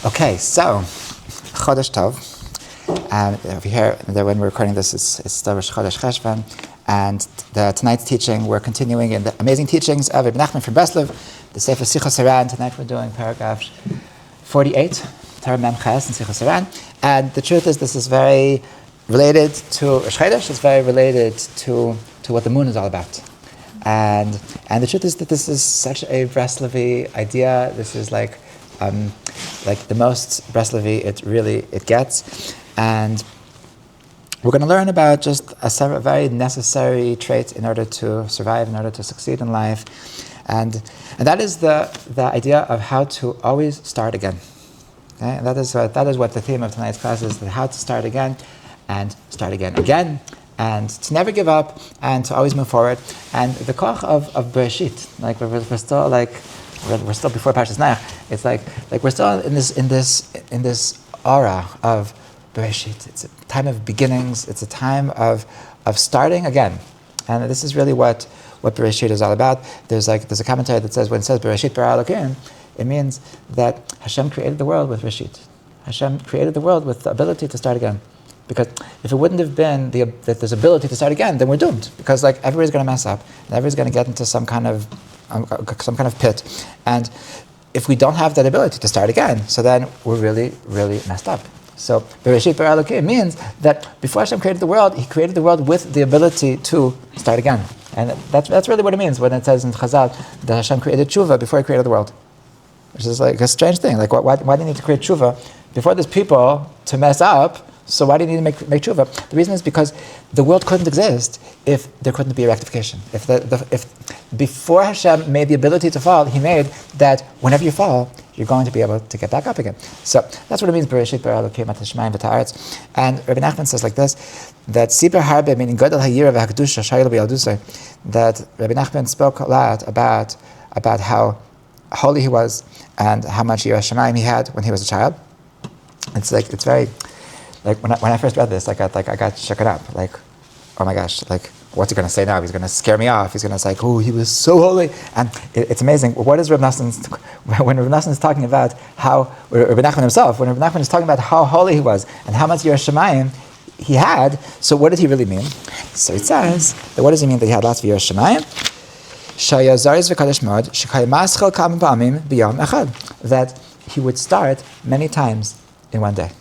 Okay, so Chodesh Tov. Over here, when we're recording this, it's still Rosh Chodesh Cheshvan, and tonight's teaching, we're continuing in the amazing teachings of Ibn Nachman from Breslov, the Sefer Sichot Haran. Tonight we're doing paragraph 48, Torah Mem Ches in Sichot Haran, and the truth is this is very related to Rosh Chodesh. It's very related to what the moon is all about. And the truth is that this is such a Breslovi idea. This is like the most Breslovi it gets. And we're going to learn about just a very necessary trait in order to survive, in order to succeed in life. And that is the idea of how to always start again. Okay? And that is what the theme of tonight's class is, that how to start again and start again, and to never give up and to always move forward. And the koch of Bereshit, like we're still before Parshas Noach. It's like we're still in this aura of Bereshit. It's a time of beginnings. It's a time of starting again. And this is really what Bereshit is all about. There's a commentary that says when it says Bereshit bara Elokim, it means that Hashem created the world with Bereshit. Hashem created the world with the ability to start again. Because if it wouldn't have been that there's ability to start again, then we're doomed. Because everybody's going to mess up, and everybody's going to get into some kind of pit. And if we don't have that ability to start again, so then we're really, really messed up. So Bereshit bara Elokim means that before Hashem created the world, He created the world with the ability to start again. And that's really what it means when it says in Chazal that Hashem created tshuva before He created the world. Which is like a strange thing. Like why do you need to create tshuva before there's people to mess up? So why do you need to make tshuva? The reason is because the world couldn't exist if there couldn't be a rectification. If before Hashem made the ability to fall, He made that whenever you fall, you're going to be able to get back up again. So that's what it means, Bereshit bara Elokim et hashamayim v'ha'aretz. And Rabbi Nachman says like this, that Sibur Harbe, meaning Gadol ha'yira v'ha'kedusha shayil b'yaldusay, that Rabbi Nachman spoke a lot about how holy he was and how much yira shamayim he had when he was a child. It's very... Like when I first read this, I got shooken up. Like, oh my gosh! Like, what's he going to say now? He's going to scare me off. He's going to say, "Oh, he was so holy." And it's amazing. What is Rabbi Nachman when Rabbi Nachman is talking about how Rabbi Nachman himself, when Rabbi Nachman is talking about how holy he was and how much Yirah Shamayim he had? So what did he really mean? So it says that what does he mean that he had lots of Yirah Shamayim? That he would start many times in one day.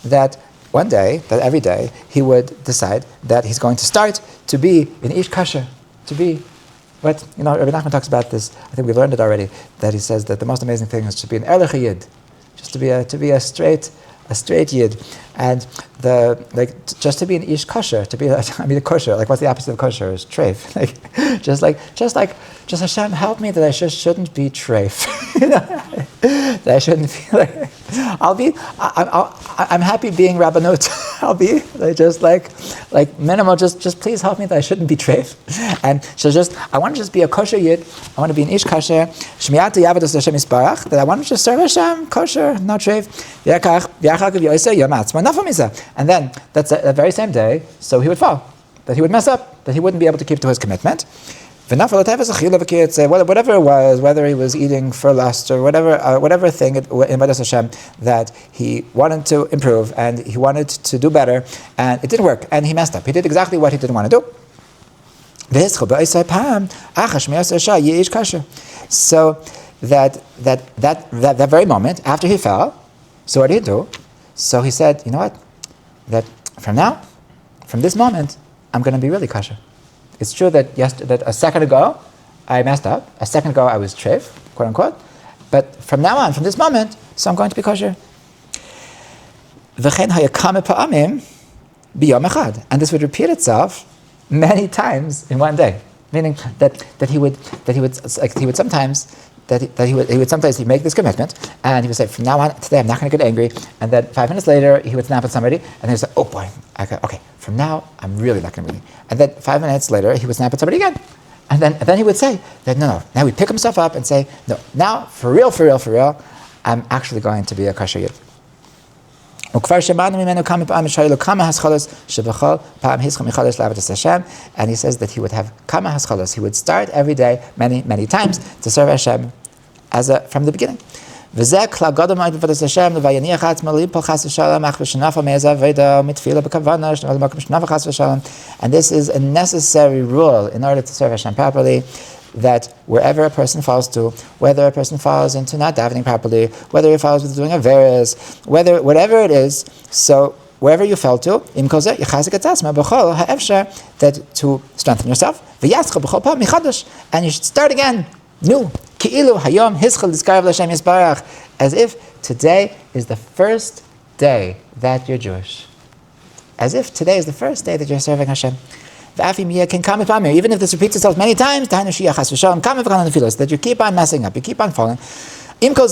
That one day, that every day, he would decide that he's going to start to be in ish kasher, to be what, Rabbi Nachman talks about this, I think we've learned it already, that he says that the most amazing thing is to be an erlich yid, just to be a straight yid, and just to be an ish kasher, to be a kosher, like what's the opposite of kosher? Is treif. Just Hashem, help me that I shouldn't be treif. That I shouldn't feel like I'm happy being rabbanut. I'll be like minimal. Just please help me that I shouldn't be treif. And so I want to just be a kosher yid. I want to be an ish kasher. Shmiyat yavados Hashem yisbarach. That I want to just serve Hashem kosher, not treif. And then that's that very same day. So he would fall. That he would mess up. That he wouldn't be able to keep to his commitment. Whatever it was, whether he was eating for lust or whatever thing in Avodas Hashem that he wanted to improve and he wanted to do better, and it didn't work, and he messed up. He did exactly what he didn't want to do. So that very moment after he fell, so what did he do? So he said, you know what? That from this moment, I'm going to be really kosher. It's true that a second ago I messed up. A second ago I was treif, quote unquote. But from now on, from this moment, so I'm going to be kosher. And this would repeat itself many times in one day. Meaning that he would sometimes he'd make this commitment, and he would say, from now on, today I'm not going to get angry. And then 5 minutes later, he would snap at somebody, and he'd say, oh boy, okay, from now, I'm really not going to be. And then 5 minutes later, he would snap at somebody again. And then he would say, that no. Now he'd pick himself up and say, no, now, for real, I'm actually going to be a kosher yid. And he says that he would have kama haschalos. He would start every day, many times, to serve Hashem from the beginning. And this is a necessary rule in order to serve Hashem properly, that wherever a person falls to, whether a person falls into not davening properly, whether he falls into doing averes, whatever it is, so wherever you fell to, that to strengthen yourself, and you should start again, new. As if today is the first day that you're Jewish. As if today is the first day that you're serving Hashem. Even if this repeats itself many times, that you keep on messing up, you keep on falling. Without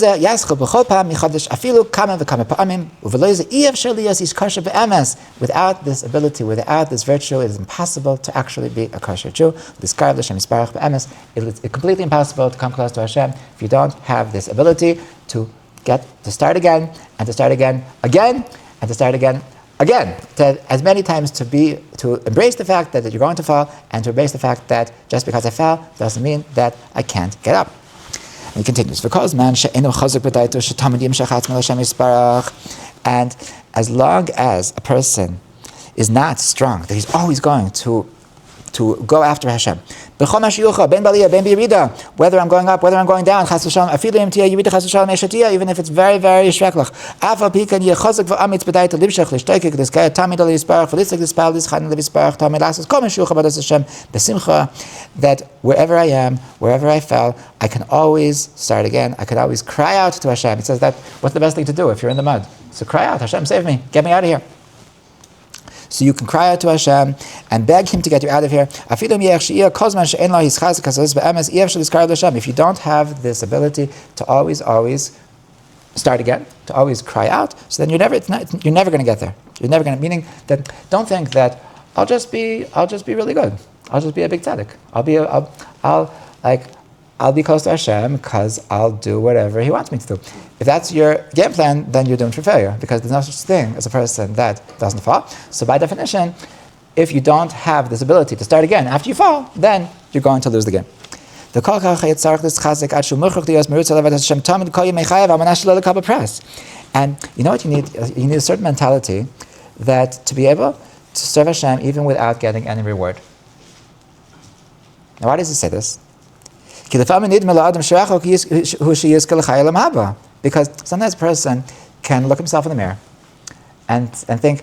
this ability, without this virtue, it is impossible to actually be a kosher Jew. It's completely impossible to come close to Hashem if you don't have this ability to start again, and to start again, and to start again, as many times to embrace the fact that you're going to fall, and to embrace the fact that just because I fell doesn't mean that I can't get up. And he continues, and as long as a person is not strong, that he's always going to go after Hashem. Whether I'm going up, whether I'm going down, even if it's very, very shreklach. That wherever I am, wherever I fell, I can always start again. I can always cry out to Hashem. It says that, what's the best thing to do if you're in the mud? So cry out, Hashem, save me, get me out of here. So you can cry out to Hashem and beg Him to get you out of here. If you don't have this ability to always start again, to always cry out, so then you're never going to get there. You're never going to. Meaning that, don't think that I'll just be really good. I'll just be a big tzaddik. I'll be close to Hashem because I'll do whatever He wants me to do. If that's your game plan, then you're doomed for failure, because there's no such thing as a person that doesn't fall. So by definition, if you don't have this ability to start again after you fall, then you're going to lose the game. And you know what you need? You need a certain mentality that to be able to serve Hashem even without getting any reward. Now why does he say this? Because sometimes a person can look himself in the mirror and think,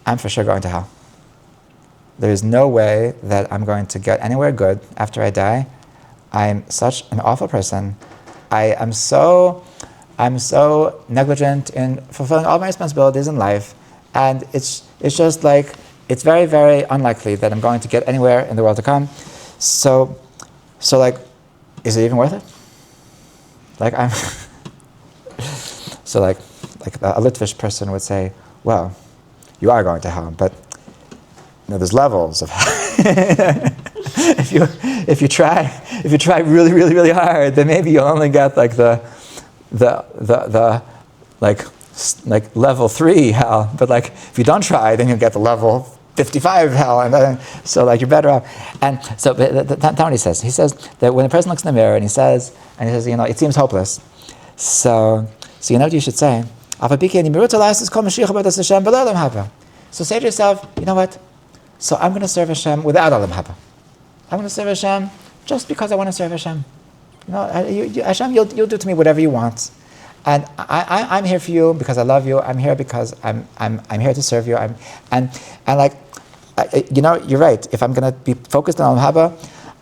I'm for sure going to hell. There is no way that I'm going to get anywhere good after I die. I'm such an awful person. I'm so negligent in fulfilling all my responsibilities in life, and it's just like, it's very, very unlikely that I'm going to get anywhere in the world to come. So is it even worth it? So a Litvish person would say, well, you are going to hell, but there's levels of if you try really, really, really hard, then maybe you'll only get the level 3 hell. But if you don't try, then you'll get the level 55 hell, and so you're better off. And so that's what he says. He says that when a person looks in the mirror and he says, it seems hopeless. So you know what you should say? So say to yourself, you know what? So I'm going to serve Hashem without Olam Haba. I'm going to serve Hashem just because I want to serve Hashem. Hashem, you'll do to me whatever you want. And I'm here for you because I love you. I'm here because I'm here to serve you. You're right. If I'm going to be focused on Olam Haba,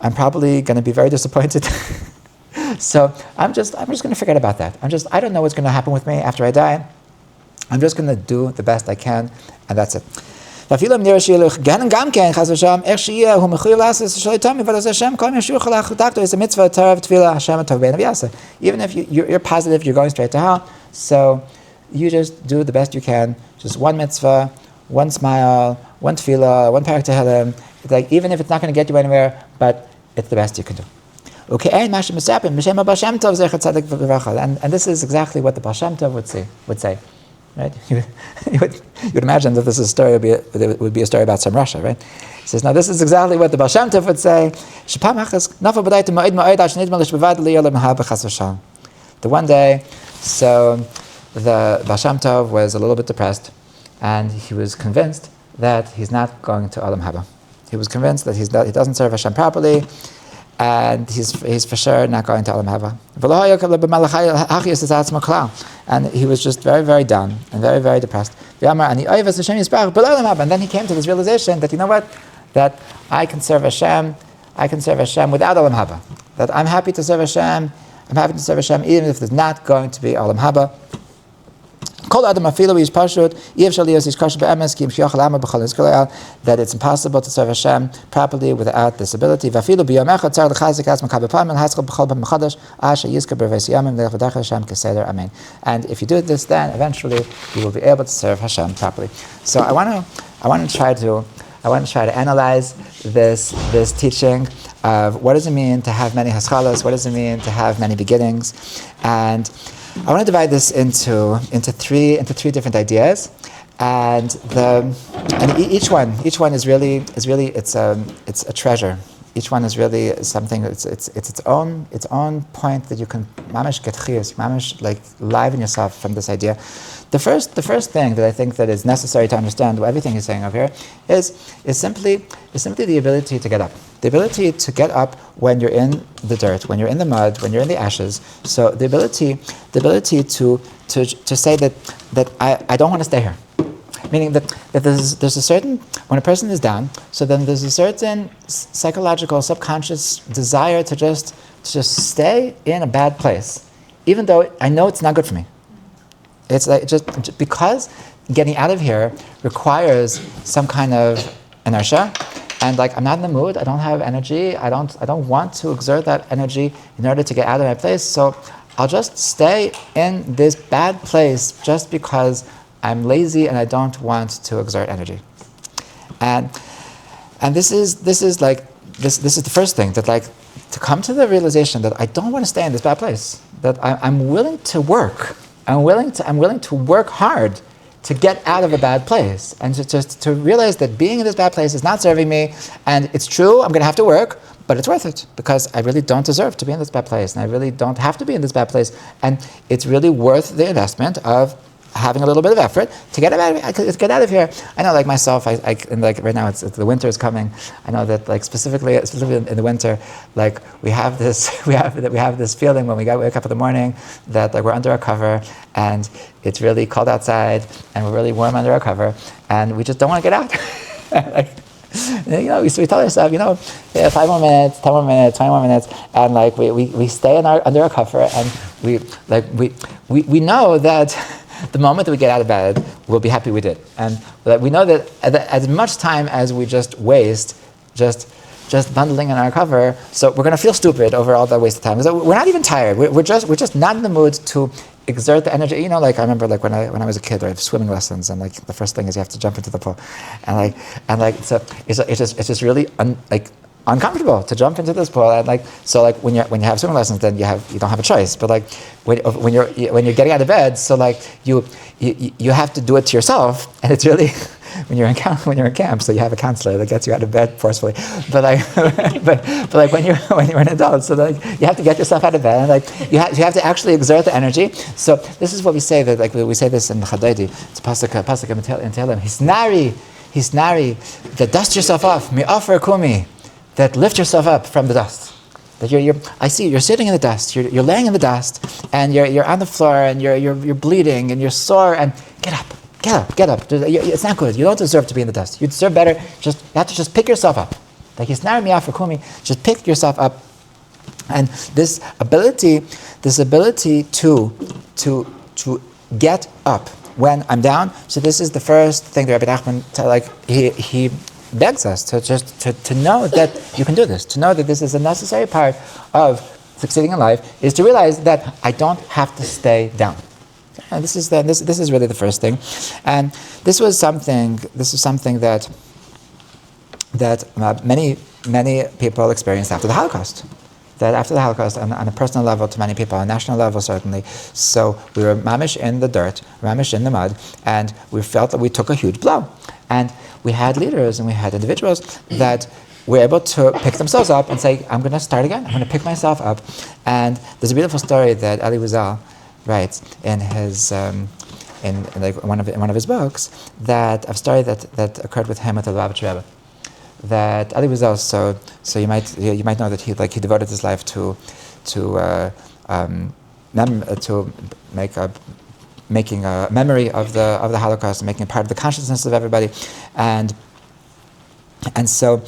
I'm probably going to be very disappointed. So I'm just going to forget about that. I don't know what's going to happen with me after I die. I'm just going to do the best I can, and that's it. Even if you're positive you're going straight to hell, so you just do the best you can. Just one mitzvah, one smile, one tefillah, one parak tehillim. Even if it's not going to get you anywhere, but it's the best you can do. And this is exactly what the Baal Shem Tov would say. right? You would imagine that this is a story would be a story about some Russia, right? He says, now this is exactly what the Baal Shem Tov would say. The one day, so the Baal Shem Tov was a little bit depressed, and he was convinced that he's not going to Olam Haba. He was convinced that he doesn't serve Hashem properly, and he's for sure not going to Olam Haba. And he was just very, very down and very, very depressed. And then he came to this realization that, you know what, that I can serve Hashem without Olam Haba. That I'm happy to serve Hashem even if there's not going to be Olam Haba. That it's impossible to serve Hashem properly without this ability. And if you do this, then eventually you will be able to serve Hashem properly. So I want to try to analyze this teaching of what does it mean to have many haschalas, what does it mean to have many beginnings, and I want to divide this into three different ideas, and each one is really it's a treasure. Each one is really something. It's its own point that you can mamish get chiyus, mamish like liven yourself from this idea. The first thing that I think that is necessary to understand everything he's saying over here is simply the ability to get up. The ability to get up when you're in the dirt, when you're in the mud, when you're in the ashes. So the ability to say that I don't want to stay here. Meaning that there's a certain, when a person is down, so then there's a certain psychological, subconscious desire to just stay in a bad place, even though I know it's not good for me. It's like just because getting out of here requires some kind of inertia, and like I'm not in the mood, I don't have energy, I don't want to exert that energy in order to get out of my place, so I'll just stay in this bad place just because I'm lazy and I don't want to exert energy. And this is the first thing, that like to come to the realization that I don't want to stay in this bad place, that I'm willing to work. I'm willing to work hard to get out of a bad place, and to realize that being in this bad place is not serving me, and it's true, I'm going to have to work, but it's worth it, because I really don't deserve to be in this bad place, and I really don't have to be in this bad place, and it's really worth the investment of having a little bit of effort to get out of here. I know, like myself, I like right now, the winter is coming. I know that, like specifically in the winter, like we have this feeling when we wake up in the morning that like we're under a cover and it's really cold outside and we're really warm under a cover and we just don't want to get out. So we tell ourselves, 5 more minutes, 10 more minutes, 20 more minutes, and like we stay under a cover, and we know that the moment that we get out of bed, we'll be happy we did. And we know that as much time as we just waste, just bundling in our cover, so we're going to feel stupid over all that wasted time. So we're not even tired. We're just not in the mood to exert the energy. Like I remember, like when I was a kid, I had swimming lessons, and like the first thing is you have to jump into the pool, and so it's just really uncomfortable to jump into this pool, and when you have swimming lessons, then you don't have a choice. But like when you're getting out of bed, so like you have to do it to yourself, and it's really when you're in camp, so you have a counselor that gets you out of bed forcefully. But like when you're an adult, so like you have to get yourself out of bed, and like you have to actually exert the energy. So this is what we say, that like we say this in Chadaydi. It's pasuk in Tehillim. Hisnari, that dust yourself off. Mi'afar kumi. That lift yourself up from the dust. That I see you're sitting in the dust. You're laying in the dust, and you're on the floor, and you're bleeding, and you're sore. And get up. It's not good. You don't deserve to be in the dust. You deserve better. You have to just pick yourself up. Like Hisnari mi'afar kumi. Just pick yourself up. And this ability to get up when I'm down. So this is the first thing that Rabbi Nachman he begs us to know that you can do this, to know that this is a necessary part of succeeding in life, is to realize that I don't have to stay down. And this is really the first thing, and this is something that many people experienced after the Holocaust. that after the Holocaust, on a personal level to many people, on a national level certainly, so we were mamish in the dirt, mamish in the mud, and we felt that we took a huge blow. And we had leaders and we had individuals that were able to pick themselves up and say, I'm going to start again, I'm going to pick myself up. And there's a beautiful story that Eli Wiesel writes in his in one of his books, that a story that occurred with him with the Lubavitch Rebbe. That Eli Wiesel, so you might know that he devoted his life to making a memory of the Holocaust and making it part of the consciousness of everybody, and so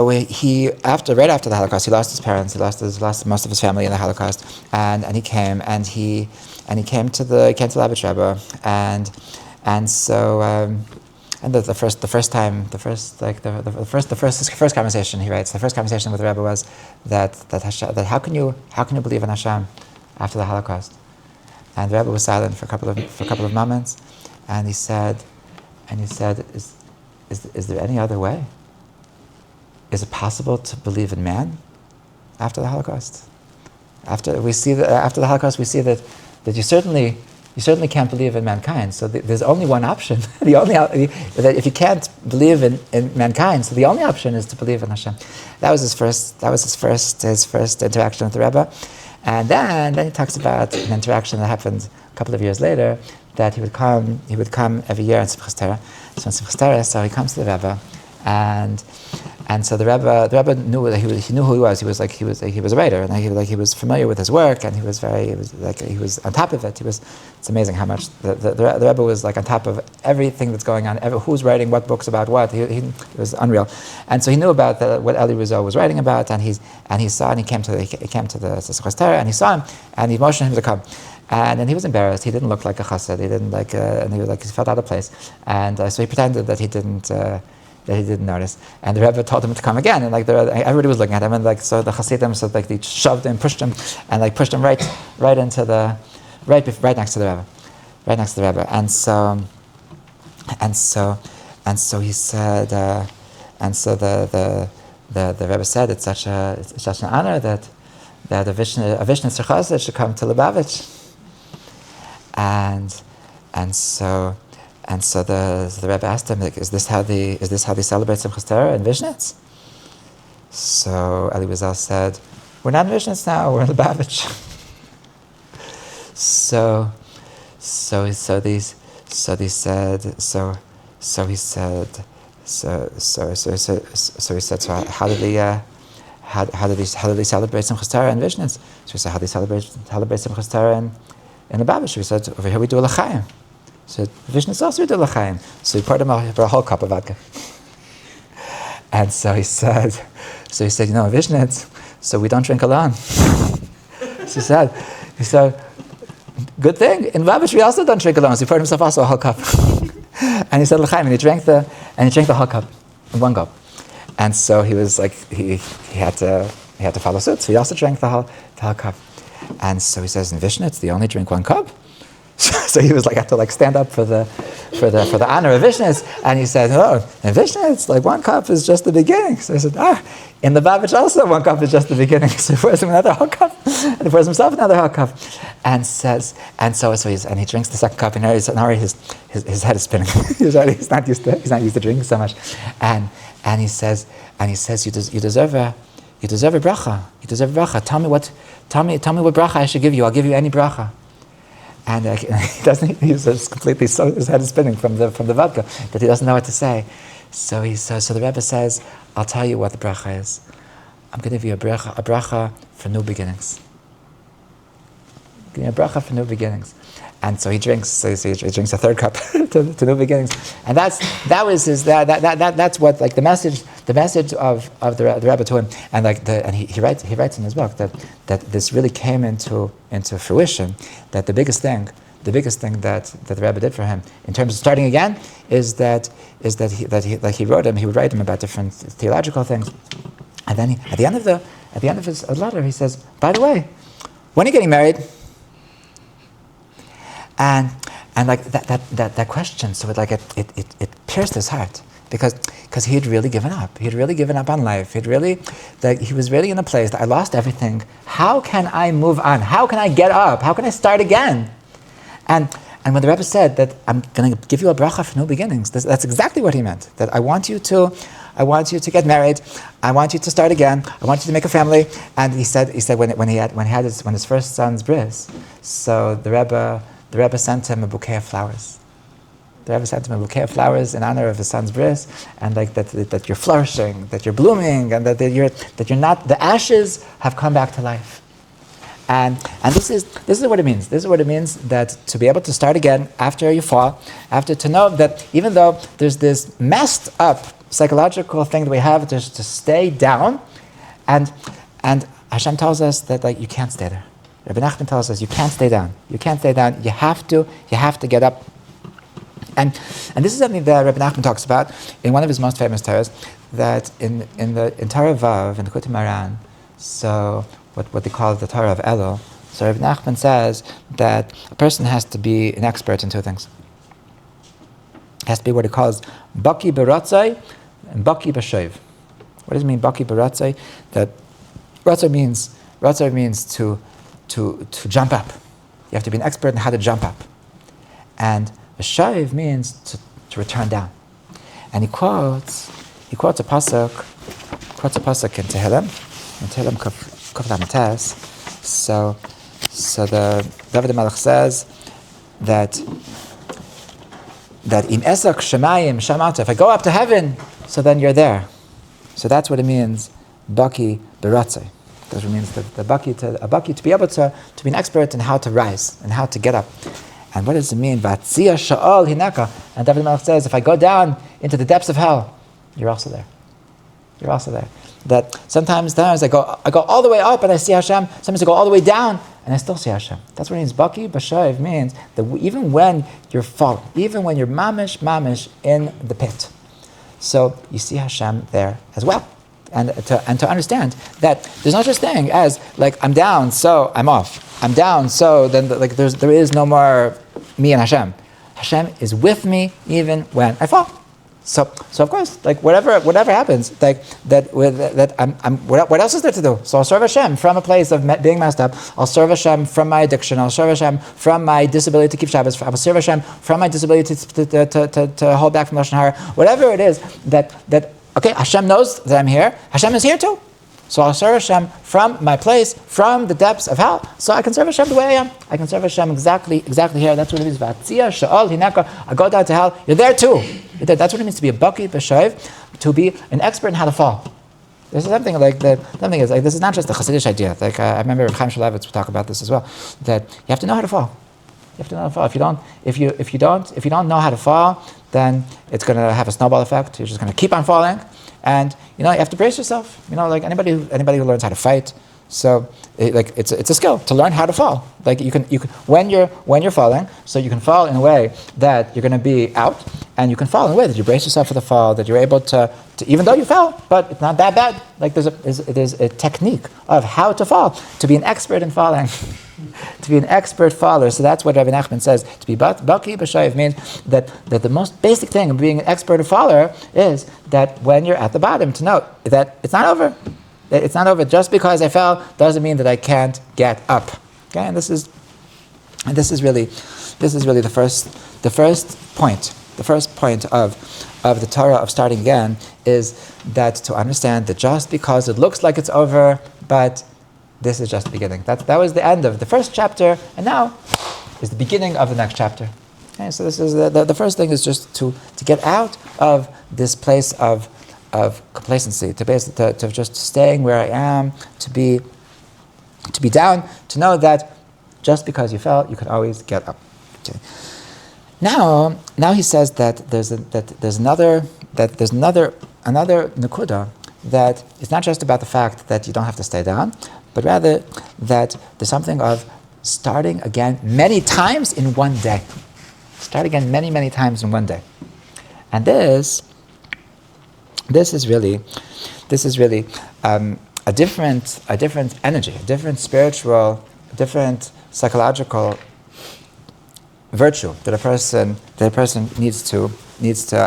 he right after the Holocaust, he lost his parents, he lost most of his family in the Holocaust, and he came to the Lubavitch Rebbe, and so. And the first conversation he writes, the first conversation with the Rebbe was that how can you believe in Hashem after the Holocaust? And the Rebbe was silent for a couple of moments, and he said, is there any other way? Is it possible to believe in man after the Holocaust? After the Holocaust, we see that you certainly can't believe in mankind. So there's only one option. That if you can't believe in mankind, so the only option is to believe in Hashem. That was his first interaction with the Rebbe, and then he talks about an interaction that happened a couple of years later. That he would come every year in Sichot. So in Sichot, so he comes to the Rebbe, and so the Rebbe knew that he knew who he was. He was a writer, and he was familiar with his work, and he was on top of it. It's amazing how much the Rebbe was like on top of everything that's going on. Who's writing what books about what? It was unreal, and so he knew about what Eli Wiesel was writing about, and he came to the Sichot, and he saw him, and he motioned him to come. And then he was embarrassed. He didn't look like a chassid. He didn't and he felt out of place. And so he pretended that he didn't notice. And the Rebbe told him to come again. And everybody was looking at him. And so the chassidim, they shoved him, pushed him, and pushed him right next to the Rebbe, right next to the Rebbe. And so he said, and so the Rebbe said, it's such an honor that a Vishnu Tzachazit should come to Lubavitch. And so the Rebbe asked him, is this how they celebrate Simchas Torah in Vishnitz? So Eli Wiesel said, we're not in Vishnitz now, we're in Lubavitch. So he said, how do they celebrate Simchas Torah in Vishnitz? So he said, how do they celebrate Simchas Torah in Lubavitch? So he said, over here we do a Lechaim. So Vishnitz also we do Lechaim. So he poured him a whole cup of vodka. And so he said, Vishnitz, so we don't drink alone. So he said, good thing. In Lubavitch we also don't drink alone. So he poured himself also a whole cup. And he said Lechaim, and he drank the whole cup in one go. And so he was like, he had to follow suit. So he also drank the whole cup. And so he says, in Vishnitz they only drink one cup. So he was had to stand up for the honor of Vishnitz, and he said, oh, in Vishnitz, one cup is just the beginning. So he said, in the Lubavitch also one cup is just the beginning. So he pours him another whole cup, and he pours himself another whole cup, and he drinks the second cup, and already his head is spinning. he's not used to drinking so much, and he says you deserve a bracha. You deserve a bracha. Tell me what bracha I should give you. I'll give you any bracha. And he doesn't. He's just completely his head is spinning from the vodka that he doesn't know what to say. So the Rebbe says, "I'll tell you what the bracha is. I'm going to give you a bracha for new beginnings. Give me a bracha for new beginnings." And so he drinks. So he drinks a third cup to new beginnings. And that's what the message of the Rebbe to him. And he writes in his book that this really came into fruition. That the biggest thing that the Rebbe did for him in terms of starting again is that he would write him about different theological things. And then at the end of his letter he says, by the way, when are you getting married? And that question, so it pierced his heart. Because he had really given up. He had really given up on life. He was really in a place that I lost everything. How can I move on? How can I get up? How can I start again? And when the Rebbe said that I'm going to give you a bracha for new beginnings, that's exactly what he meant. That I want you to get married. I want you to start again. I want you to make a family. And he said when his first son's bris, so the Rebbe sent him a bouquet of flowers. The Rebbe sent him a bouquet of flowers in honor of his son's bris, and that you're flourishing, that you're blooming, and that you're not. The ashes have come back to life. And this is what it means. This is what it means, that to be able to start again after you fall, after to know that even though there's this messed up psychological thing that we have to stay down, and Hashem tells us that you can't stay there. Rabbi Nachman tells us you can't stay down. You can't stay down. You have to get up. And this is something that Rabbi Nachman talks about in one of his most famous Torahs, that in Torah Vav, in the Kutim Haran, so what they call the Torah of Elul. So Rabbi Nachman says that a person has to be an expert in two things. Has to be what he calls Baki B'Ratzai and Baki B'Shoiv. What does it mean, Baki B'Ratzai? That Ratzai means to jump up. You have to be an expert in how to jump up. And B'Shoiv means to return down. And he quotes a pasuk in Tehillim Kuf Lamates. So the David HaMelech says that im esak shemayim shamata, if I go up to heaven, so then you're there. So that's what it means, baki beratzai. That's what it means, the baki to be able to be an expert in how to rise and how to get up. And what does it mean? Vatzia sha'ol hinaka. And David HaMelech says, if I go down into the depths of hell, you're also there. You're also there. That sometimes I go all the way up and I see Hashem. Sometimes I go all the way down and I still see Hashem. That's what it means. Baki b'shoiv means that even when you're falling, even when you're mamish in the pit, so you see Hashem there as well. And to understand that there's no such thing as I'm down, so I'm off. I'm down, so then there is no more me and Hashem. Hashem is with me even when I fall. So of course, whatever happens, what else is there to do? So I'll serve Hashem from a place of being messed up. I'll serve Hashem from my addiction. I'll serve Hashem from my disability to keep Shabbos. I'll serve Hashem from my disability to hold back from Lashon Hara. Whatever it is that okay, Hashem knows that I'm here. Hashem is here too. So I'll serve Hashem from my place, from the depths of hell. So I can serve Hashem the way I am. I can serve Hashem exactly here. That's what it means. Vatzia sha'ol hinaka. I go down to hell. You're there too. That's what it means to be a baki b'shoiv, to be an expert in how to fall. This is something this is not just a Hasidic idea. I remember Chaim Shulevitz would talk about this as well. That you have to know how to fall. You have to know how to fall. If you don't know how to fall, then it's going to have a snowball effect. You're just going to keep on falling. And you have to brace yourself. Anybody who learns how to fight, so it's a skill to learn how to fall. You can when you're falling, so you can fall in a way that you're going to be out, and you can fall in a way that you brace yourself for the fall, that you're able to even though you fell, but it's not that bad. There's a technique of how to fall, to be an expert in falling. To be an expert faller. So that's what Rabbi Nachman says. To be baki b'shoiv means that the most basic thing of being an expert faller is that when you're at the bottom, to know that it's not over. It's not over. Just because I fell doesn't mean that I can't get up. Okay, and this is really the first point. The first point of the Torah of starting again is that to understand that just because it looks like it's over, but this is just the beginning. That was the end of the first chapter, and now is the beginning of the next chapter. Okay, so this is the first thing is just to get out of this place of complacency, to just staying where I am, to be down, to know that just because you fell, you can always get up. Okay. Now he says that there's another nekuda, that it's not just about the fact that you don't have to stay down, but rather that there's something of starting again many times in one day. Start again many times in one day. And this is really a different energy, a different spiritual, a different psychological virtue that a person needs to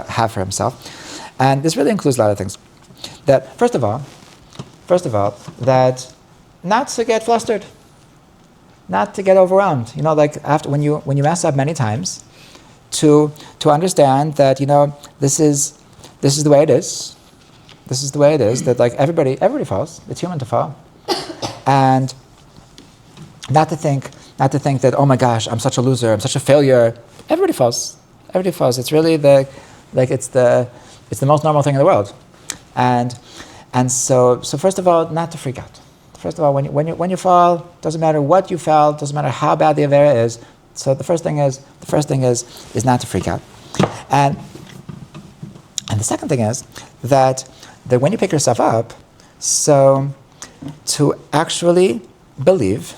have for himself. And this really includes a lot of things. That first of all, that not to get flustered, not to get overwhelmed. Like after when you mess up many times, to understand that this is the way it is. This is the way it is. That like everybody falls. It's human to fall, and not to think that, oh my gosh, I'm such a loser, I'm such a failure. Everybody falls. Everybody falls. It's really it's the most normal thing in the world, and so first of all, not to freak out. First of all, when you fall, doesn't matter what you fell, doesn't matter how bad the avera is. So the first thing is not to freak out, and the second thing is that when you pick yourself up, so to actually believe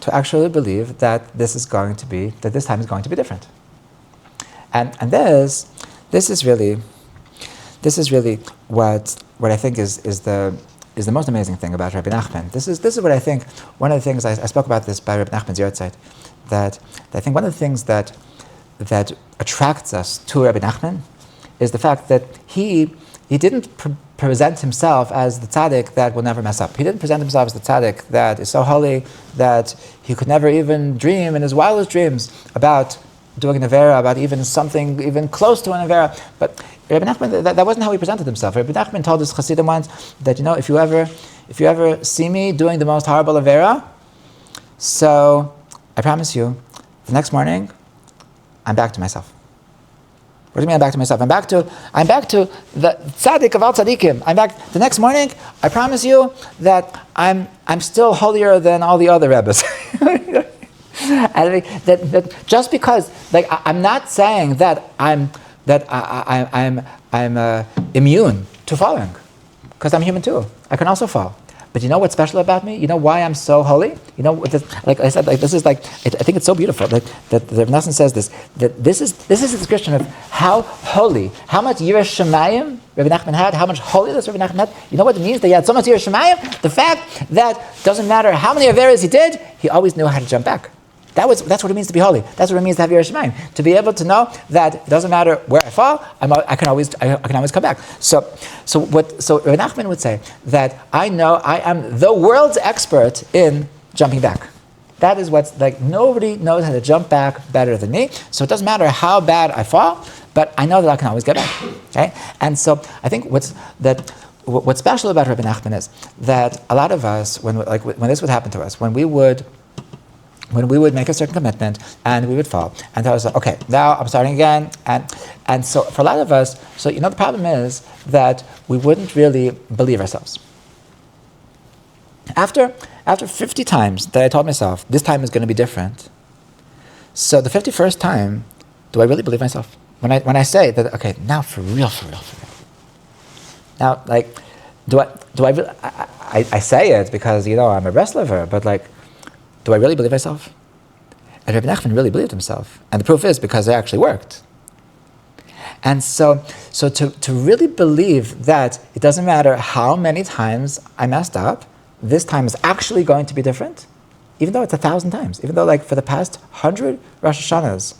that this time is going to be different, and this is really what I think is the most amazing thing about Rabbi Nachman. This is what I think. One of the things I spoke about this by Rabbi Nachman's Yortzeit, that I think one of the things that attracts us to Rabbi Nachman is the fact that he didn't present himself as the tzaddik that will never mess up. He didn't present himself as the tzaddik that is so holy that he could never even dream in his wildest dreams about doing an avera, about even something even close to an avera. But Rabbi Nachman, that wasn't how he presented himself. Rabbi Nachman told his Hasidim once that if you ever see me doing the most horrible avera, so I promise you, the next morning, I'm back to myself. What do you mean I'm back to myself? I'm back to the tzaddik of all tzaddikim. I'm back the next morning. I promise you that I'm still holier than all the other rebbes. And that just because, I'm not saying that I'm immune to falling, because I'm human too. I can also fall. But you know what's special about me? You know why I'm so holy? Like I said, this is I think it's so beautiful that the Rebbe says this, that this is a description of how holy, how much Yireh Shamayim Rebbe Nachman had, how much holiness Rebbe Nachman had. You know what it means that he had so much Yireh Shamayim? The fact that doesn't matter how many averas he did, he always knew how to jump back. That's what it means to be holy. That's what it means to have Yireh Shamayim. To be able to know that it doesn't matter where I fall, I can always come back. So Rabbi Nachman would say that I know I am the world's expert in jumping back. That is what's nobody knows how to jump back better than me. So it doesn't matter how bad I fall, but I know that I can always get back. Okay? And so I think what's special about Rabbi Nachman is that a lot of us, when this would happen to us, when we would make a certain commitment and we would fall, and tell us, okay, now I'm starting again, and so for a lot of us, the problem is that we wouldn't really believe ourselves. After 50 times that I told myself this time is going to be different, so the 51st time, do I really believe myself? When I say that, okay, now for real. Now, do I really? I say it because I'm a breast lover, but do I really believe myself? And Rabbi Nachman really believed himself. And the proof is because it actually worked. And so to really believe that it doesn't matter how many times I messed up, this time is actually going to be different, even though it's 1,000 times, even though for the past 100 Rosh Hashanahs,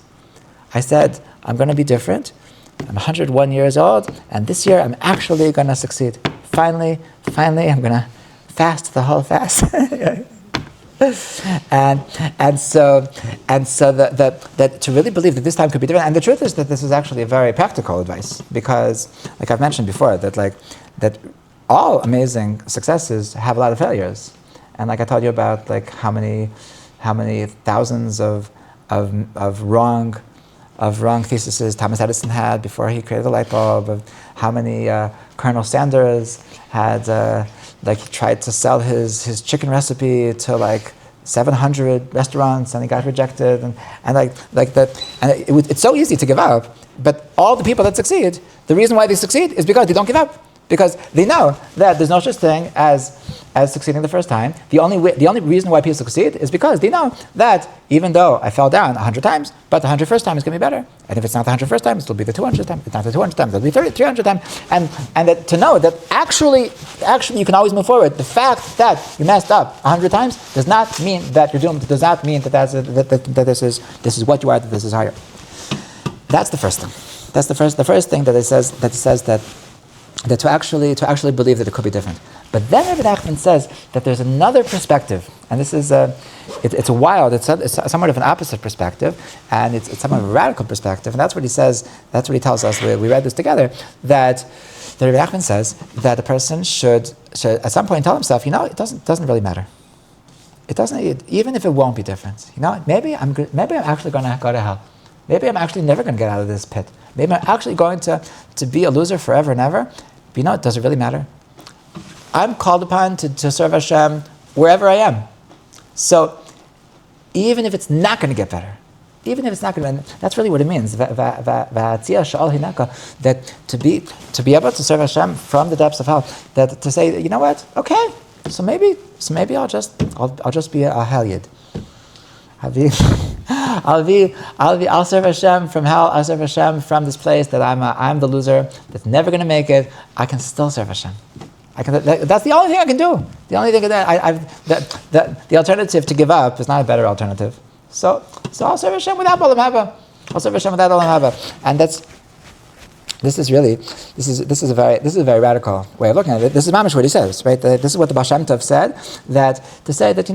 I said, I'm going to be different. I'm 101 years old, and this year I'm actually going to succeed. Finally, I'm going to fast the whole fast. and so that to really believe that this time could be different, and the truth is that this is actually a very practical advice, because I've mentioned before that all amazing successes have a lot of failures, and I told you about how many thousands of wrong theses Thomas Edison had before he created the light bulb, of how many Colonel Sanders had he tried to sell his chicken recipe to 700 restaurants, and he got rejected, and it's so easy to give up. But all the people that succeed, the reason why they succeed is because they don't give up, because they know that there's no such thing as succeeding the first time. The only reason why people succeed is because they know that even though I fell down 100 times, but the 101st time is going to be better. And if it's not the 101st time, it'll be the 200th time. If it's not the 200th time, it'll be 300th time. And that to know that actually you can always move forward. The fact that you messed up 100 times does not mean that you're doomed. It does not mean that this is what you are, that this is higher. That's the first thing. That's the first thing that it says that to actually believe that it could be different. But then Rabbi Nachman says that there's another perspective, and this is it's wild. It's somewhat of an opposite perspective, and it's somewhat of a radical perspective. And that's what he says. That's what he tells us. We read this together. That Rabbi Nachman says that a person should at some point tell himself, it doesn't really matter. It doesn't, even if it won't be different. Maybe I'm actually going to go to hell. Maybe I'm actually never going to get out of this pit. Maybe I'm actually going to be a loser forever and ever. But does it really matter? I'm called upon to serve Hashem wherever I am. So even if it's not going to get better, that's really what it means. That to be able to serve Hashem from the depths of hell, that to say, what? Okay, so maybe I'll just be a Helyid. I'll serve Hashem from hell. I'll serve Hashem from this place that I'm the loser that's never going to make it. I can still serve Hashem. That's the only thing I can do. The only thing that the alternative to give up is not a better alternative. So I'll serve Hashem without Olam Haba. And this is a very radical way of looking at it. This is mamish what he says, right? This is what the Baal Shem Tov said, that to say that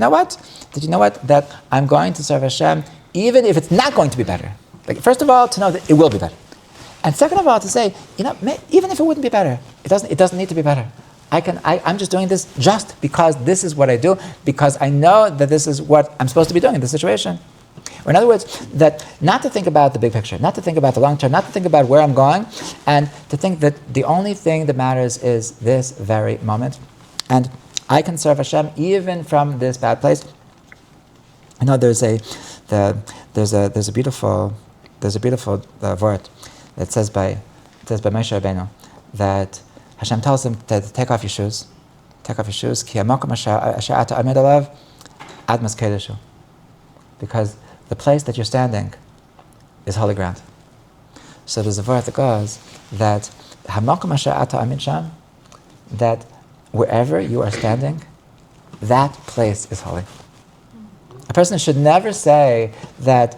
that I'm going to serve Hashem even if it's not going to be better. Like, first of all, to know that it will be better, and second of all, to say, even if it wouldn't be better, it doesn't need to be better. I'm just doing this just because this is what I do, because I know that this is what I'm supposed to be doing in this situation. Or in other words, that not to think about the big picture, not to think about the long term, not to think about where I'm going, and to think that the only thing that matters is this very moment. And I can serve Hashem even from this bad place. There's a beautiful word that says by Moshe Rabbeinu that Hashem tells him to take off your shoes. Ki hamakom asher ata amed alav admas kedushu. Because the place that you're standing is holy ground. So there's a word that goes that hamakom asher ata amed sham, that wherever you are standing, that place is holy. A person should never say that,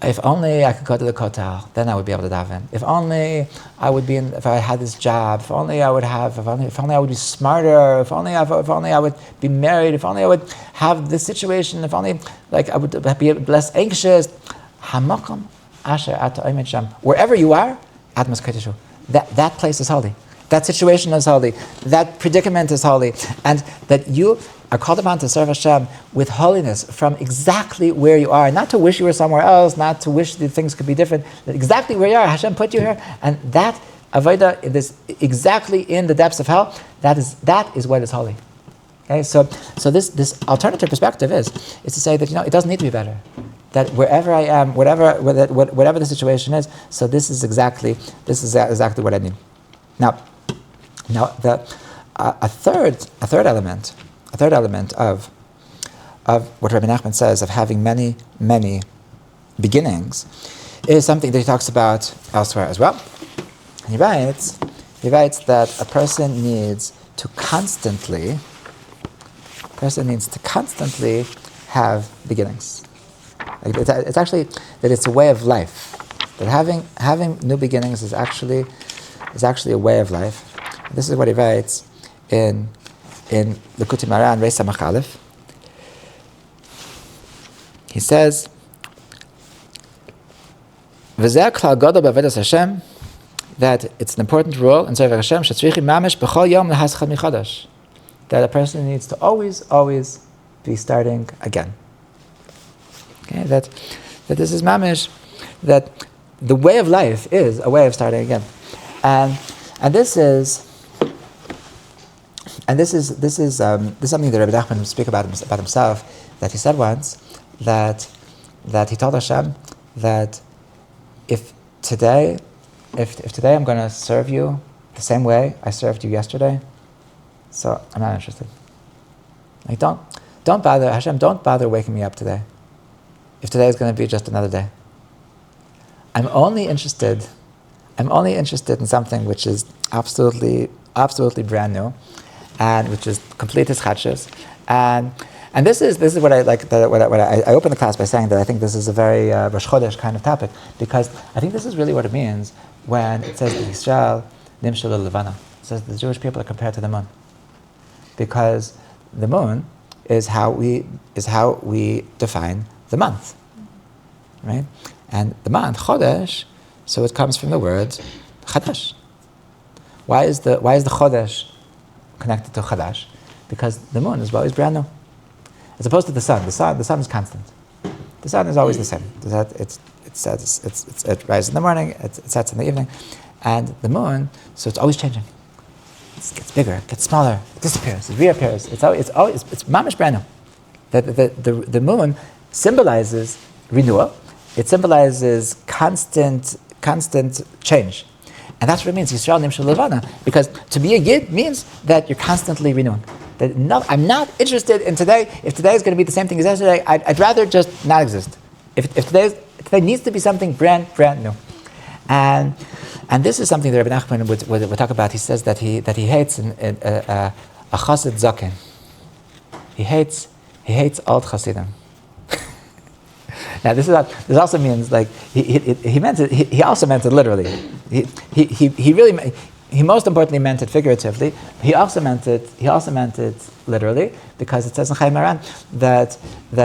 if only I could go to the kotel, then I would be able to daven. If only I would if I had this job, if only I would be smarter, if only I would be married, if only I would have this situation, if only I would be less anxious. Hamakom asher ata omed sham. Wherever you are, admas kedushu. That place is holy. That situation is holy. That predicament is holy. And that you are called upon to serve Hashem with holiness from exactly where you are. Not to wish you were somewhere else, not to wish that things could be different. That exactly where you are, Hashem put you here. And that avodah, exactly in the depths of hell, that is what is holy. Okay, so this alternative perspective is to say that it doesn't need to be better. That wherever I am, whatever the situation is, so this is exactly what I need. Now a third element of what Rabbi Nachman says of having many beginnings is something that he talks about elsewhere as well. And he writes that a person needs to constantly have beginnings. It's actually that it's a way of life. That having new beginnings is actually a way of life. This is what he writes in Likutei Moharan, Reis Samach Aleph. He says, "V'zeh klal gadol b'avodas Hashem," that it's an important rule in serving Hashem. Shetzrichim mamish b'chol yom lehaschad michadash. That a person needs to always be starting again. Okay, that this is mamish. That the way of life is a way of starting again, and this is something that Rabbi Nachman would speak about himself. That he said once that he told Hashem that if today I'm going to serve you the same way I served you yesterday, so I'm not interested. Don't bother, Hashem. Don't bother waking me up today. If today is going to be just another day, I'm only interested in something which is absolutely brand new, and which is complete hischadshus, and And this is what I like. I open the class by saying that I think this is a very Rosh Chodesh kind of topic, because I think this is really what it means when it says that Yisrael nimshal levana. It says the Jewish people are compared to the moon, because the moon is how we define the month, right? And the month Chodesh, so it comes from the word Chadash. Why is the Chodesh connected to Chadash? Because the moon is always brand new, as opposed to the sun. The sun is constant. The sun is always the same. It rises in the morning, it sets in the evening, and the moon, so it's always changing. It gets bigger, it gets smaller, it disappears, it reappears. It's mamish brand new. The moon symbolizes renewal. It symbolizes constant change. And that's what it means, Yisrael Nimshal Levana, because to be a Yid means that you're constantly renewing. I'm not interested in today. If today is going to be the same thing as yesterday, I'd rather just not exist. If today needs to be something brand new. And this is something that Rabbi Nachman would talk about. He says that he hates a chassid zaken. He hates old chassidim. Now this also means like he meant it. He also meant it literally. He most importantly meant it figuratively. He also meant it literally, because it says in Haran that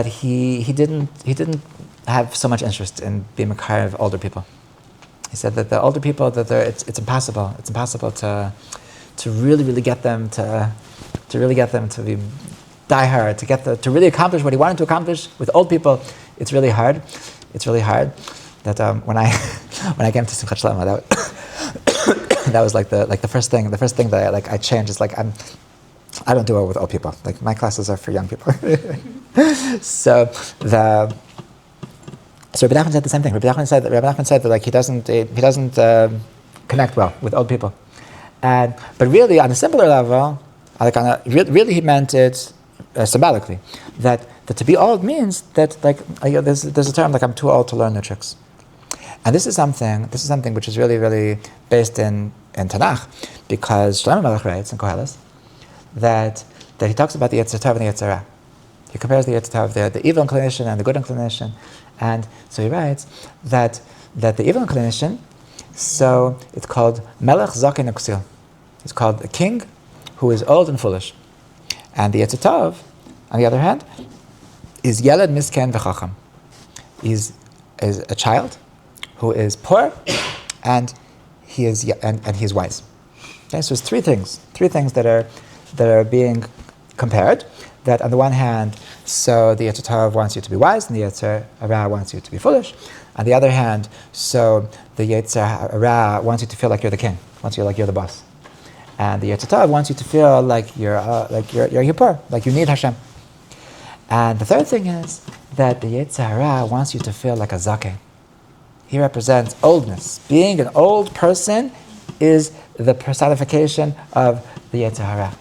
he didn't have so much interest in being a kind of older people. He said that the older people it's impossible to really get them to be die hard, to really accomplish what he wanted to accomplish with old people. It's really hard. That when I came to Simchat Shlema, that was like the first thing that I changed is like I don't do well with old people. Like my classes are for young people. So Rabbi Nachman said the same thing. Rabbi Nachman said that like he doesn't connect well with old people, but really on a simpler level, really he meant it symbolically, that to be old means that there's a term like I'm too old to learn new tricks. And this is something which is really, really based in Tanakh, because Shlomo Melech writes in Koheles that he talks about the Yetzer Tov and the Yetzer Hara. He compares the Yetzer Tov, the evil inclination and the good inclination. And so he writes that the evil inclination, so it's called Melech Zaken Uksil. It's called a king who is old and foolish. And the Yetzer Tov, on the other hand, is Yeled Misken V'Chacham. Is a child who is poor, and he is wise. Okay, so it's three things that are being compared. That on the one hand, so the Yetzer Tov wants you to be wise, and the Yetzer Hara wants you to be foolish. On the other hand, so the Yetzer Hara wants you to feel like you're the king, wants you like you're the boss, and the Yetzer Tov wants you to feel like you're poor, like you need Hashem. And the third thing is that the Yetzer Hara wants you to feel like a zaken. He represents oldness. Being an old person is the personification of the Yetzer Hara.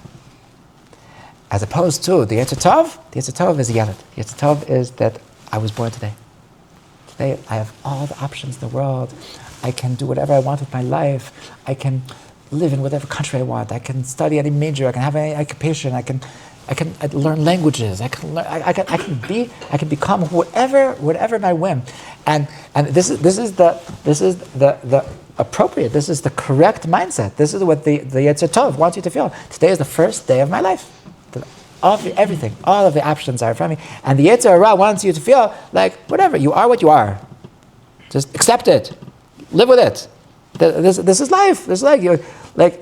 As opposed to the Yetzer Tov is Yeled. The Yetzer Tov is that I was born today. Today I have all the options in the world. I can do whatever I want with my life. I can live in whatever country I want. I can study any major. I can have any occupation. I can learn languages. I can become whatever my whim. And this is the appropriate. This is the correct mindset. This is what the Yetzer Tov wants you to feel. Today is the first day of my life. Everything, all of the options are in front of me, and the Yetzer Hara wants you to feel like whatever you are, what you are. Just accept it, live with it. This is life. This is like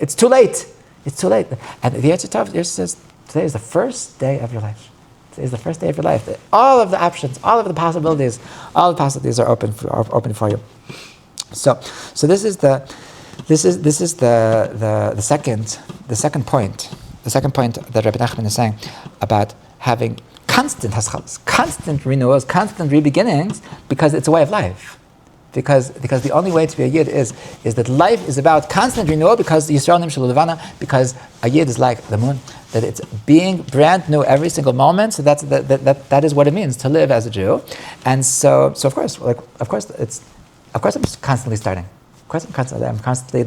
it's too late. It's too late. And the Yetzer Tov says today is the first day of your life. Today is the first day of your life. All of the options, all of the possibilities are open for you. So this is the second point. The second point that Rabbi Nachman is saying about having constant haschalas, constant renewals, constant rebeginnings, because it's a way of life. Because the only way to be a Yid is that life is about constant renewal, because Yisrael Nimshal Levana, because a Yid is like the moon, that it's being brand new every single moment. So that is what it means to live as a Jew. And so of course I'm constantly starting. Of course I'm constantly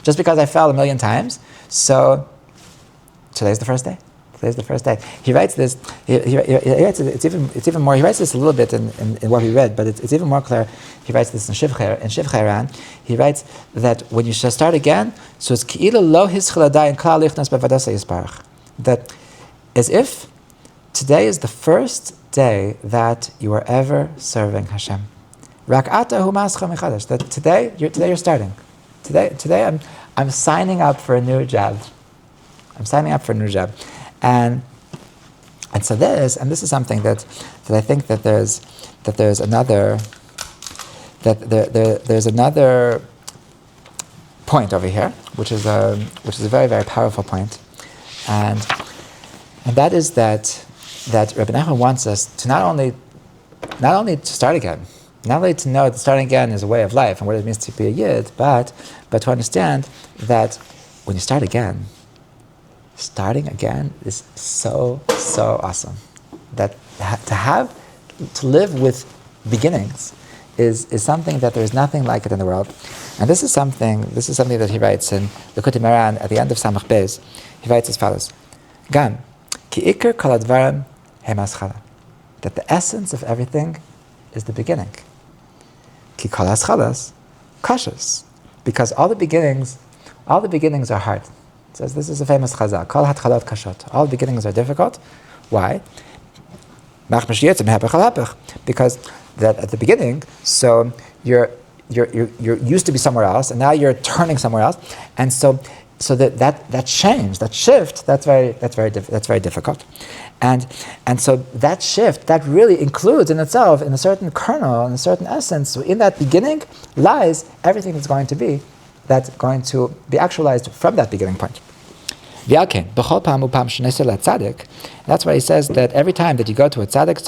just because I fell a million times. So today's the first day. Today's the first day. He writes this. He writes it, it's even more. He writes this a little bit in what we read, but it's even more clear. He writes this in Haran. He writes that when you shall start again, so it's ki'ilu lo hischel adayin klal lichnas b'vadasa yisparach. That as if today is the first day that you are ever serving Hashem. Rak ata hu mascha mechadash. That today you're starting. Today I'm signing up for a new job. I'm signing up for a new job, and so this is something that I think that there's another point over here, which is a very, very powerful point, and that is that Rabbi Nachman wants us to not only to start again, not only to know that starting again is a way of life and what it means to be a yid, but to understand that when you start again, starting again is so awesome. That to live with beginnings is something that there is nothing like it in the world. And this is something that he writes in Lechaim Haran at the end of Samach Beis. He writes as follows: Gan ki ikar kol hadvarim hem haschala. That the essence of everything is the beginning. Ki kol haschalas kashas. Because all the beginnings are hard. It says this is a famous chazal. Kol hatchalot kashot. All beginnings are difficult. Why? Because that at the beginning, so you're used to be somewhere else, and now you're turning somewhere else, and so that change, that shift, that's very difficult, and so that shift, that really includes in itself, in a certain kernel, in a certain essence. So in that beginning lies everything that's going to be actualized from that beginning point. That's why he says that every time that you go to a tzaddik,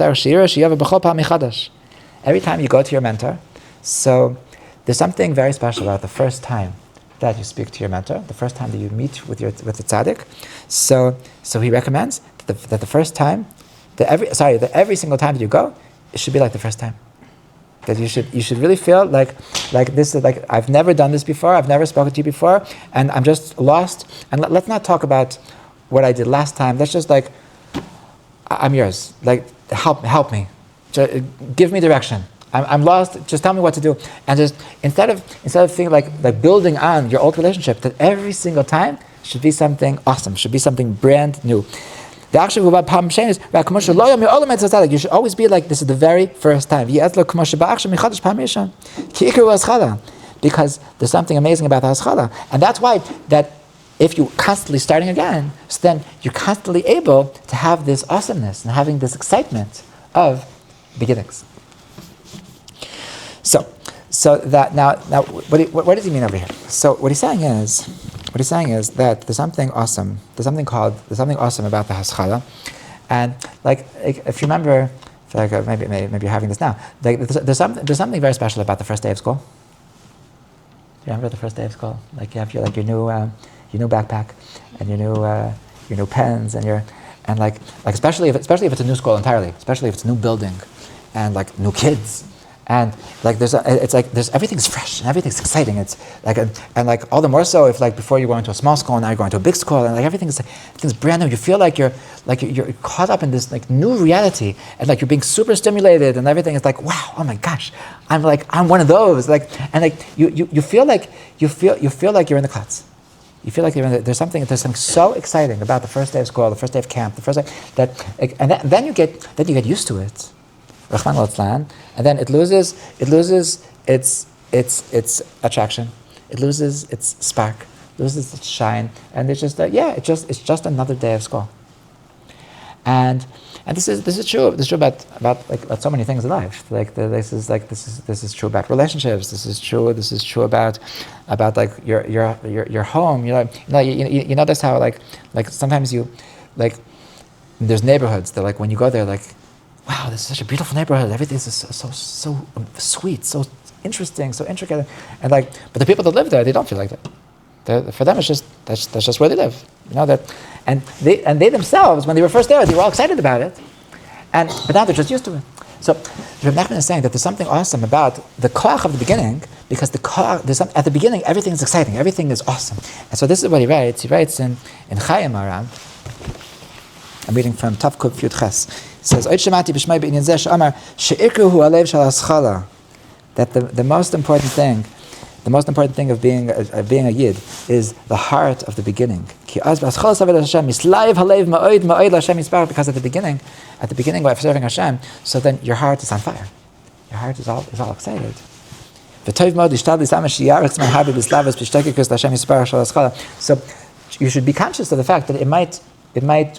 every time you go to your mentor, so there's something very special about the first time that you speak to your mentor, the first time that you meet with the tzaddik. So he recommends that the first time, that every single time that you go, it should be like the first time. That you should really feel like this is like, I've never done this before, I've never spoken to you before, and I'm just lost. And let's not talk about what I did last time. Let's just like, I'm yours. Like, help me. Give me direction. I'm lost. Just tell me what to do. And just instead of thinking like building on your old relationship, that every single time should be something awesome, should be something brand new. You should always be like this is the very first time. Because there's something amazing about the haschala. And that's why that if you're constantly starting again, so then you're constantly able to have this awesomeness and having this excitement of beginnings. So that now what does he mean over here? So what he's saying is that there's something awesome. There's something awesome about the haschala, and like if you remember, maybe you're having this now. Like there's something very special about the first day of school. You remember the first day of school? Like you have your new backpack and your new pens and like especially if it's a new school entirely, especially if it's a new building and like new kids. And like everything's fresh and everything's exciting. It's like and like all the more so if like before you go into a small school and now you're going to a big school and like everything's brand new. You feel like you're caught up in this like new reality and like you're being super stimulated and everything is like, wow, oh my gosh, I'm one of those, like, and like you feel like you're in the class. You feel like there's something so exciting about the first day of school, the first day of camp, the first day then you get used to it. And then it loses its attraction, it loses its spark, loses its shine, and it's just it's just another day of school. And this is true. This is true about so many things in life. This is true about relationships. This is true about like your home. You notice how like sometimes you like there's neighborhoods that like when you go there like, wow, this is such a beautiful neighborhood. Everything is so sweet, so interesting, so intricate, and like, but the people that live there, they don't feel like that. For them, that's just where they live. And they themselves, when they were first there, they were all excited about it, but now they're just used to it. So Rabbi Nachman is saying that there's something awesome about the koach of the beginning, because at the beginning everything is exciting, everything is awesome. And so this is what he writes. He writes in Chaim Haran. I'm reading from Tav Kuf Yud Ches. It says, Oid Shemati b'shmai b'inyan zeh she'amar she'ikru hu alev shel haschala. That the most important thing of being a yid is the heart of the beginning. Because at the beginning while serving Hashem, so then your heart is on fire. Your heart is all excited. So you should be conscious of the fact that it might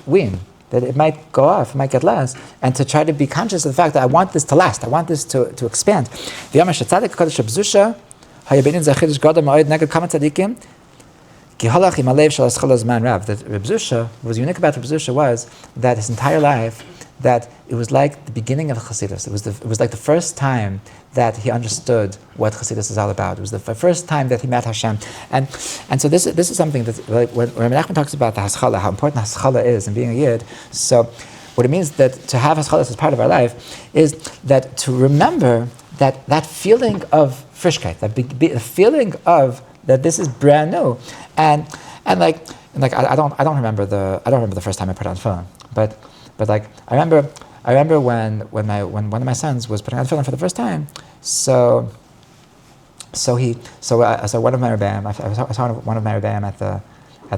wane, that it might go off, it might get less, and to try to be conscious of the fact that I want this to last, I want this to expand. The Reb Zusha what was unique about Reb Zusha was that his entire life, that it was like the beginning of Chassidus. It was like the first time that he understood what Chassidus is all about. It was the first time that he met Hashem. And so this is something that, like, when Menachem talks about the Haschala, how important Haschala is in being a Yid, so what it means that to have Haschala as part of our life is that to remember that feeling of frischkeit, the feeling of that this is brand new, and I don't remember the first time I put on tefillin, but like I remember when one of my sons was putting on tefillin for the first time. So one of my rebbeim, I saw one of my rebbeim at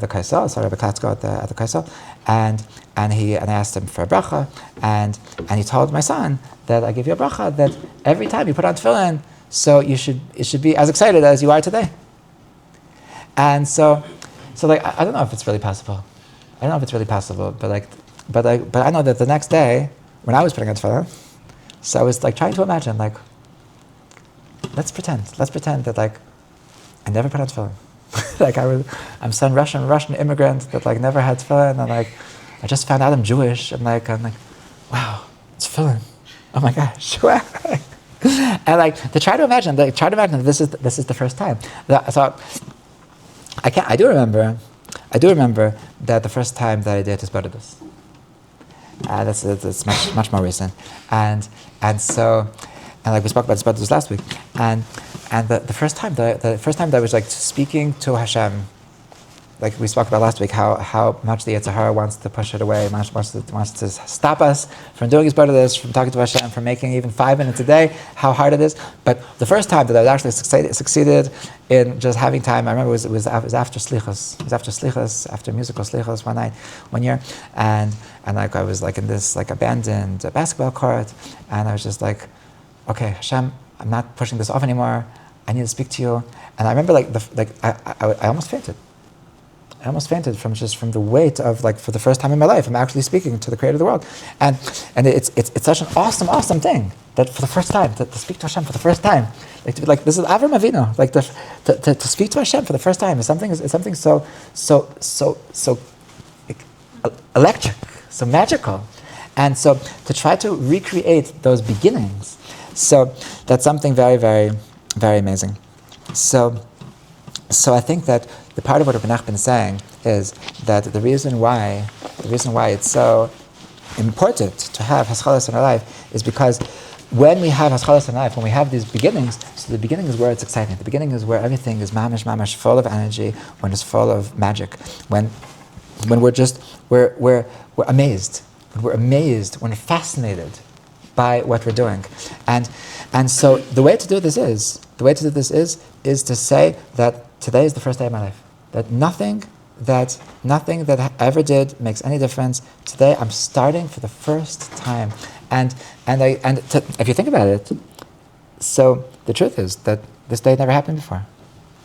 the Kaisel, so Rebbe Klatzko at the Kaisel, and I asked him for a bracha, and he told my son that I give you a bracha that every time you put on tefillin, so it should be as excited as you are today. And so like I don't know if it's really possible. But I know that the next day when I was putting on tefillin, so I was like trying to imagine, like, let's pretend that like I never put on tefillin. Like I'm some Russian immigrant that like never had tefillin, and like I just found out I'm Jewish, and like I'm like, wow, it's tefillin. Oh my gosh, wow. And like to try to imagine that this is the first time. So I do remember that the first time that I did is Bodhidas. That's much more recent, and like we spoke about this last week, and the first time that I was like speaking to Hashem, like we spoke about last week, how much the Yetzer Hara wants to push it away, wants to stop us from doing his part of this, from talking to Hashem, from making even 5 minutes a day, how hard it is. But the first time that I actually succeeded in just having time, I remember it was after Slichos. It was after Slichos, after musical Slichos one year, and like I was like in this like abandoned basketball court, and I was just like, okay, Hashem, I'm not pushing this off anymore. I need to speak to you. And I remember I almost fainted. I almost fainted from the weight of, like, for the first time in my life, I'm actually speaking to the Creator of the world, and it's such an awesome thing that for the first time to speak to Hashem for the first time, like to be like, this is Avram Avinu, like to speak to Hashem for the first time is something so electric, so magical, and so to try to recreate those beginnings, so that's something very, very, very amazing. So I think that the part of what Rabbi Nachman is saying is that the reason why it's so important to have haschalas in our life is because when we have haschalas in our life, when we have these beginnings, so the beginning is where it's exciting. The beginning is where everything is mamash, full of energy, when it's full of magic, when we're amazed, when we're fascinated by what we're doing, and so the way to do this is to say that today is the first day of my life. That nothing that I ever did makes any difference. Today I'm starting for the first time, and if you think about it, so the truth is that this day never happened before.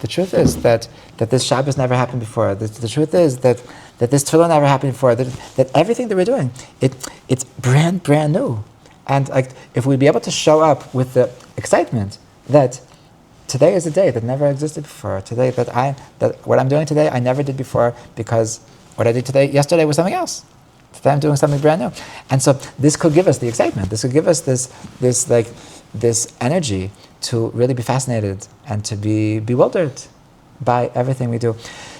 The truth is that this Shabbos never happened before. The truth is that this Tefillah never happened before. That everything that we're doing, it's brand new, and like if we'd be able to show up with the excitement that today is a day that never existed before. Today that what I'm doing today I never did before, because what I did yesterday was something else. Today I'm doing something brand new, and so this could give us the excitement. This could give us this energy to really be fascinated and to be bewildered by everything we do.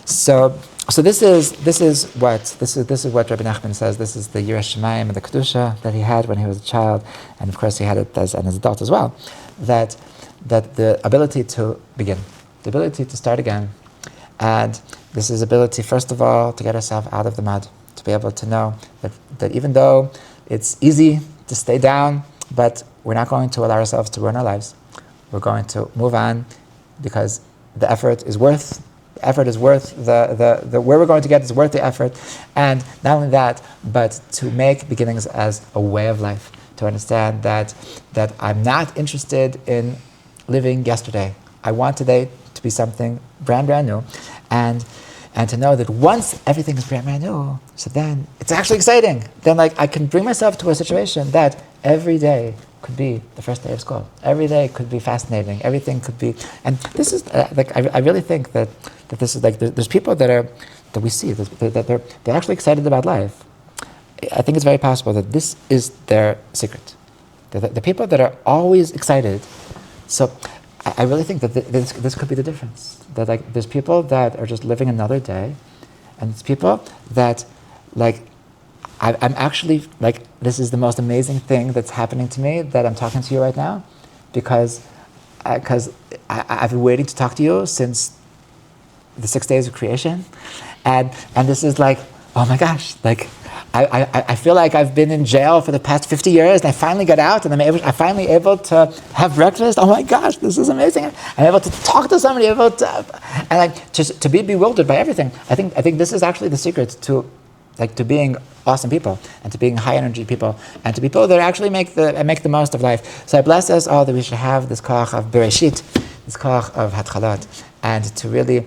So this is what Rabbi Nachman says. This is the Yiras Shamayim and the Kedusha that he had when he was a child, and of course he had it as an adult as well. That the ability to begin, the ability to start again, and this is ability, first of all, to get ourselves out of the mud, to be able to know that even though it's easy to stay down, but we're not going to allow ourselves to ruin our lives. We're going to move on because the effort is worth the where we're going to get is worth the effort. And not only that, but to make beginnings as a way of life, to understand that I'm not interested in living yesterday. I want today to be something brand new, and to know that once everything is brand new, so then it's actually exciting. Then I can bring myself to a situation that every day could be the first day of school. Every day could be fascinating. Everything could be, and this is I really think that this is there's people that we see that they're actually excited about life. I think it's very possible that this is their secret. The people that are always excited. So I really think that this could be the difference. That there's people that are just living another day, and it's people that I'm actually this is the most amazing thing that's happening to me, that I'm talking to you right now, because I've been waiting to talk to you since the 6 days of creation, and this is oh my gosh, I feel like I've been in jail for the past 50 years, and I finally got out, and I'm finally able to have breakfast. Oh my gosh, this is amazing! I'm able to talk to somebody, to be bewildered by everything. I think this is actually the secret to being awesome people, and to being high energy people, and to be people that actually make the most of life. So I bless us all that we should have this koach of Bereshit, this koach of Hatchalat, and to really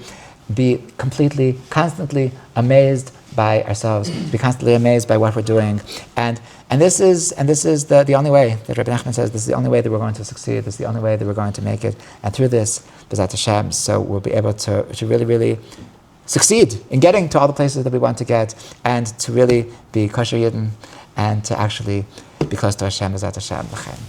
be completely, constantly amazed by ourselves, be constantly amazed by what we're doing, and this is the only way that Rabbi Nachman says. This is the only way that we're going to succeed. This is the only way that we're going to make it, and through this, B'ezrat Hashem, so we'll be able to really, really succeed in getting to all the places that we want to get, and to really be kosher Yidden, and to actually be close to Hashem, B'ezrat Hashem, Lechaim.